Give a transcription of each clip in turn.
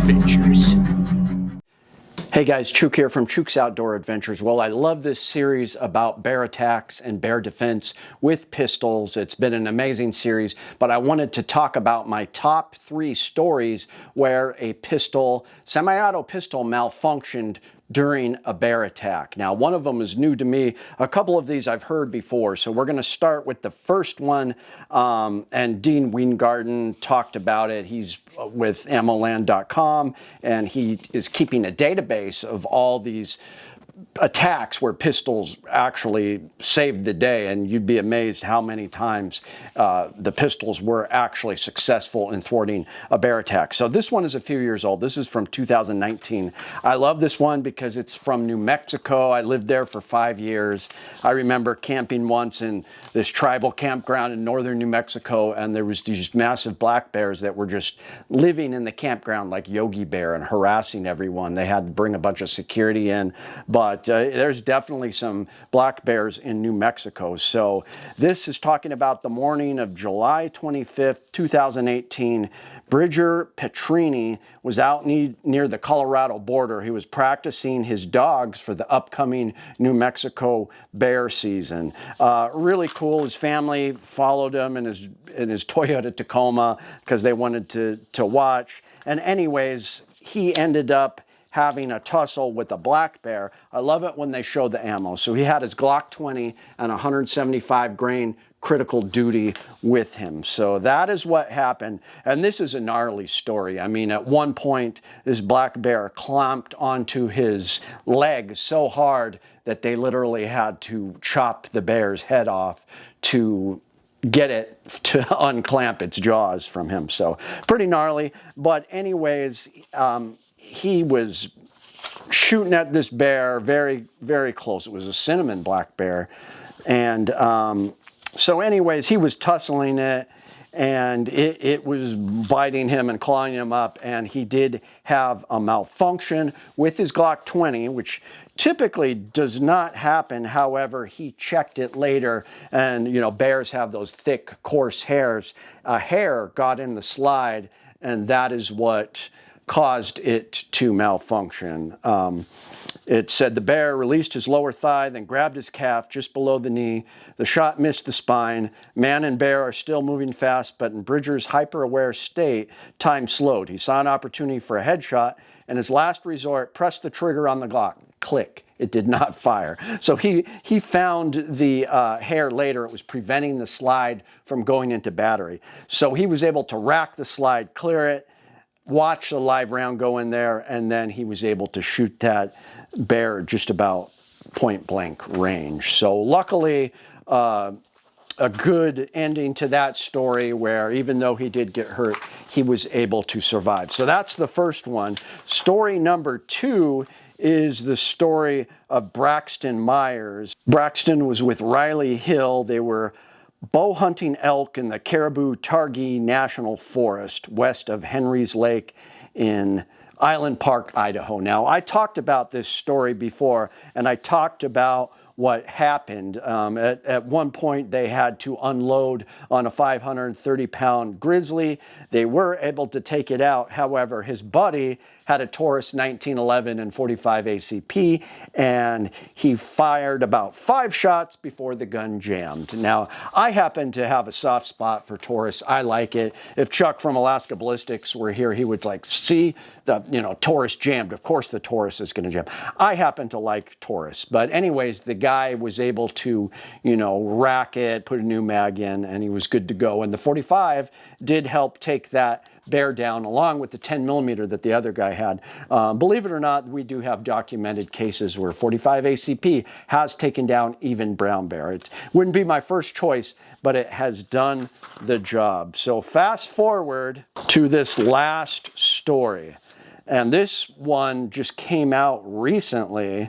Adventures. Hey guys, Chuke here from Chuke's Outdoor Adventures. Well, I love this series about bear attacks and bear defense with pistols. It's been an amazing series, but I wanted to talk about my top 3 stories where a pistol, semi-auto pistol, malfunctioned during a bear attack. Now, one of them is new to me. A couple of these I've heard before, so we're going to start with the first one, and Dean Weingarten talked about it. He's with ammoland.com, and he is keeping a database of all these attacks where pistols actually saved the day, and you'd be amazed how many times the pistols were actually successful in thwarting a bear attack. So this one is a few years old. This is from 2019. I love this one because it's from New Mexico. I lived there for 5 years. I remember camping once in this tribal campground in northern New Mexico, and there was these massive black bears that were just living in the campground like Yogi Bear and harassing everyone. They had to bring a bunch of security in, but there's definitely some black bears in New Mexico. So this is talking about the morning of July 25th, 2018. Bridger Petrini was out near the Colorado border. He was practicing his dogs for the upcoming New Mexico bear season. Really cool. His family followed him in his Toyota Tacoma because they wanted to watch. And anyways, he ended up having a tussle with a black bear. I love it when they show the ammo. So he had his Glock 20 and 175 grain critical duty with him. So that is what happened. And this is a gnarly story. I mean, at one point, this black bear clamped onto his leg so hard that they literally had to chop the bear's head off to get it to unclamp its jaws from him. So pretty gnarly. But anyways, he was shooting at this bear very, very close. It was a cinnamon black bear. And so anyways, he was tussling it, and it was biting him and clawing him up, and he did have a malfunction with his Glock 20, which typically does not happen. However, he checked it later, and you know, bears have those thick, coarse hairs. A hair got in the slide, and that is what caused it to malfunction. It said the bear released his lower thigh, then grabbed his calf just below the knee. The shot missed the spine. Man and bear are still moving fast, but in Bridger's hyper-aware state, time slowed. He saw an opportunity for a headshot, and his last resort, pressed the trigger on the Glock. Click. It did not fire. So he found the hair later. It was preventing the slide from going into battery. So he was able to rack the slide, clear it, watch the live round go in there, and then he was able to shoot that bear just about point blank range. So luckily, a good ending to that story where even though he did get hurt, he was able to survive. So that's the first one. Story number 2 is the story of Braxton Myers. Braxton was with Riley Hill. They were bow hunting elk in the Caribou-Targhee National Forest west of Henry's Lake in Island Park, Idaho. Now, I talked about this story before, and I talked about what happened. At one point, they had to unload on a 530-pound Grizzly. They were able to take it out. However, his buddy had a Taurus 1911 and 45 ACP, and he fired about 5 shots before the gun jammed. Now, I happen to have a soft spot for Taurus. I like it. If Chuck from Alaska Ballistics were here, he would like, see the, Taurus jammed. Of course the Taurus is going to jam. I happen to like Taurus. But anyways, the guy was able to, rack it, put a new mag in, and he was good to go. And the 45 did help take that bear down along with the 10mm that the other guy had. Believe it or not, we do have documented cases where 45 ACP has taken down even brown bear. It wouldn't be my first choice, but it has done the job. So fast forward to this last story. And this one just came out recently,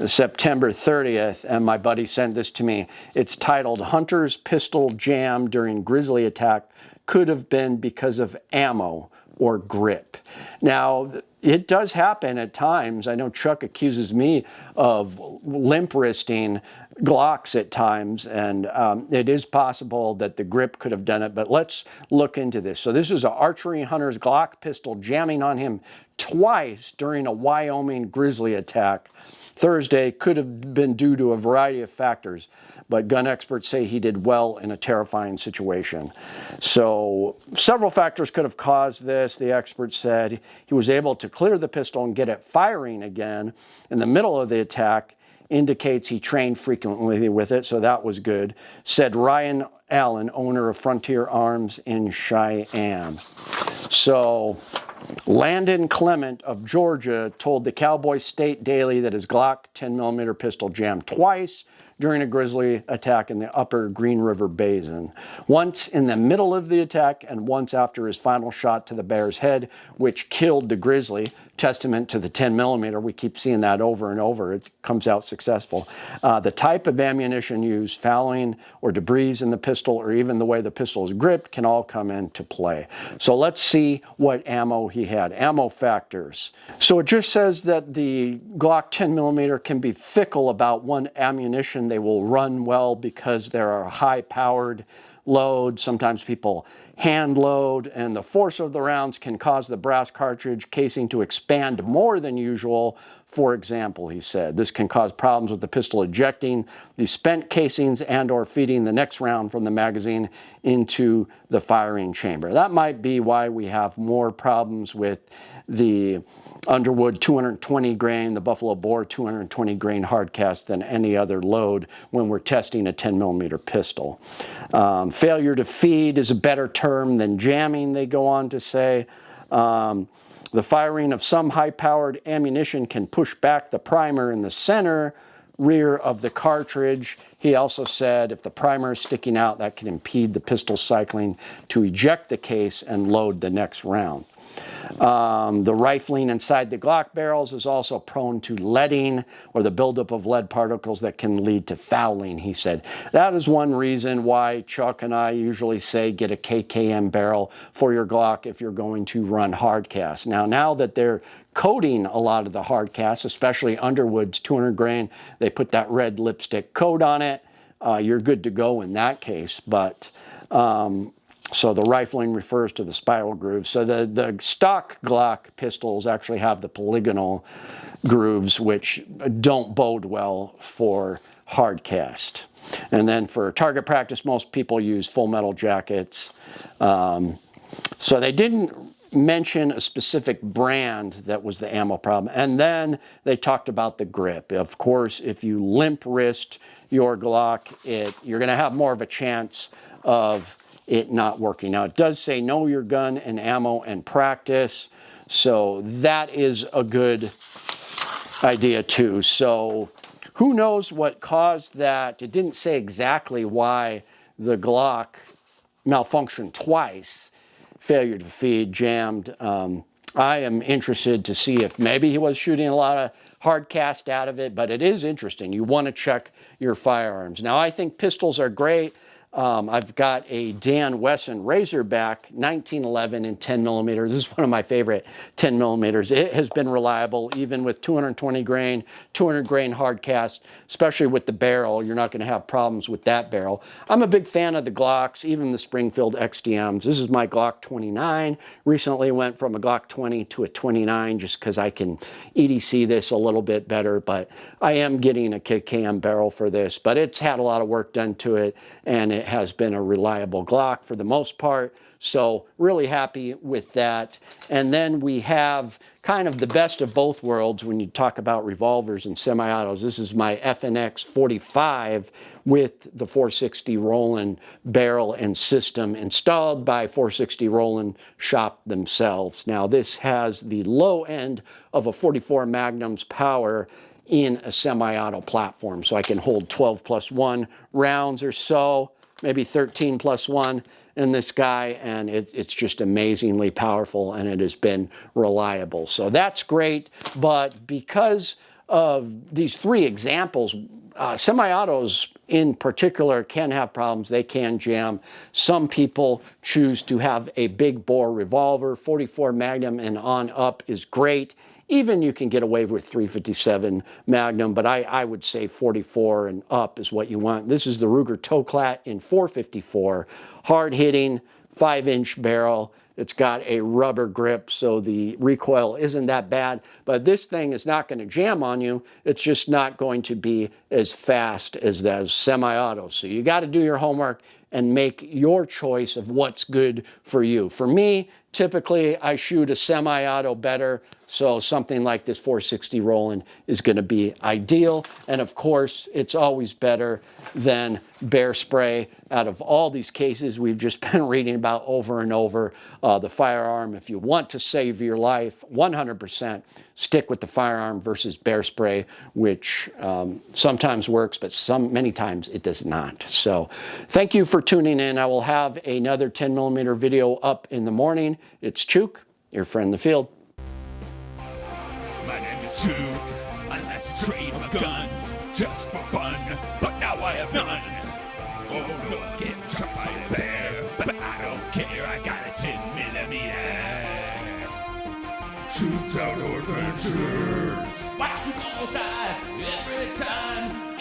September 30th, and my buddy sent this to me. It's titled Hunter's Pistol Jam During Grizzly Attack Could Have Been Because of Ammo or Grip. Now, it does happen at times. I know Chuck accuses me of limp wristing Glocks at times, and it is possible that the grip could have done it, but let's look into this. So this is an archery hunter's Glock pistol jamming on him twice during a Wyoming Grizzly attack Thursday. Could have been due to a variety of factors, but gun experts say he did well in a terrifying situation. So several factors could have caused this. The experts said he was able to clear the pistol and get it firing again in the middle of the attack. Indicates he trained frequently with it, so that was good, said Ryan Allen, owner of Frontier Arms in Cheyenne. So Landon Clement of Georgia told the Cowboy State Daily that his Glock 10mm pistol jammed twice during a Grizzly attack in the upper Green River Basin. Once in the middle of the attack and once after his final shot to the bear's head, which killed the Grizzly. Testament to the 10mm. We keep seeing that over and over. It comes out successful. The type of ammunition used, fouling or debris in the pistol, or even the way the pistol is gripped can all come into play. So let's see what ammo he had. Ammo factors. So it just says that the Glock 10mm can be fickle about one ammunition. They will run well because there are high-powered loads. Sometimes people hand load, and the force of the rounds can cause the brass cartridge casing to expand more than usual. For example, he said, this can cause problems with the pistol ejecting the spent casings and or feeding the next round from the magazine into the firing chamber. That might be why we have more problems with the Underwood 220 grain, the Buffalo Bore 220 grain hard cast than any other load when we're testing a 10mm pistol. Failure to feed is a better term than jamming, they go on to say. The firing of some high-powered ammunition can push back the primer in the center rear of the cartridge. He also said if the primer is sticking out, that can impede the pistol cycling to eject the case and load the next round. The rifling inside the Glock barrels is also prone to leading, or the buildup of lead particles that can lead to fouling, he said. That is one reason why Chuck and I usually say get a KKM barrel for your Glock if you're going to run hard cast. Now that they're coating a lot of the hard casts, especially Underwood's 200 grain, they put that red lipstick coat on it. You're good to go in that case, but so the rifling refers to the spiral grooves. So the stock Glock pistols actually have the polygonal grooves, which don't bode well for hard cast. And then for target practice, most people use full metal jackets. So they didn't mention a specific brand that was the ammo problem. And then they talked about the grip. Of course, if you limp wrist your Glock, you're going to have more of a chance of it not working. Now, it does say know your gun and ammo and practice, so that is a good idea too. So who knows what caused that? It didn't say exactly why the Glock malfunctioned twice, failure to feed, jammed. I am interested to see if maybe he was shooting a lot of hard cast out of it, but it is interesting. You want to check your firearms. Now, I think pistols are great. I've got a Dan Wesson Razorback 1911 in 10mm. This is one of my favorite 10mm. It has been reliable even with 220 grain, 200 grain hard cast, especially with the barrel. You're not going to have problems with that barrel. I'm a big fan of the Glocks, even the Springfield XDMs. This is my Glock 29. Recently went from a Glock 20 to a 29 just because I can EDC this a little bit better, but I am getting a KKM barrel for this, but it's had a lot of work done to it, and it has been a reliable Glock for the most part. So really happy with that. And then we have kind of the best of both worlds when you talk about revolvers and semi-autos. This is my FNX 45 with the 460 Roland barrel and system installed by 460 Roland shop themselves. Now this has the low end of a 44 Magnum's power in a semi-auto platform. So I can hold 12+1 rounds or so, maybe 13+1 in this guy, and it's just amazingly powerful, and it has been reliable. So that's great, but because of these three examples, semi-autos in particular can have problems. They can jam. Some people choose to have a big bore revolver. 44 Magnum and on up is great Even you can get away with 357 Magnum, but I would say 44 and up is what you want. This is the Ruger Toklat in 454, hard hitting, 5-inch barrel. It's got a rubber grip, so the recoil isn't that bad. But this thing is not going to jam on you. It's just not going to be as fast as those semi-auto. So you got to do your homework and make your choice of what's good for you. For me, typically I shoot a semi-auto better, so something like this 460 Roland is going to be ideal. And of course, it's always better than bear spray. Out of all these cases we've just been reading about over and over, the firearm, if you want to save your life, 100% stick with the firearm versus bear spray, which sometimes works, but many times it does not. So thank you for tuning in. I will have another 10mm video up in the morning. It's Chuke, your friend in the field. My name is Chuke. I like to trade my guns just for fun, but now I have none. Oh, look, get shot by a bear, but I don't care. I got a 10mm. Chuke's Outdoor Adventures. Watch you all die every time.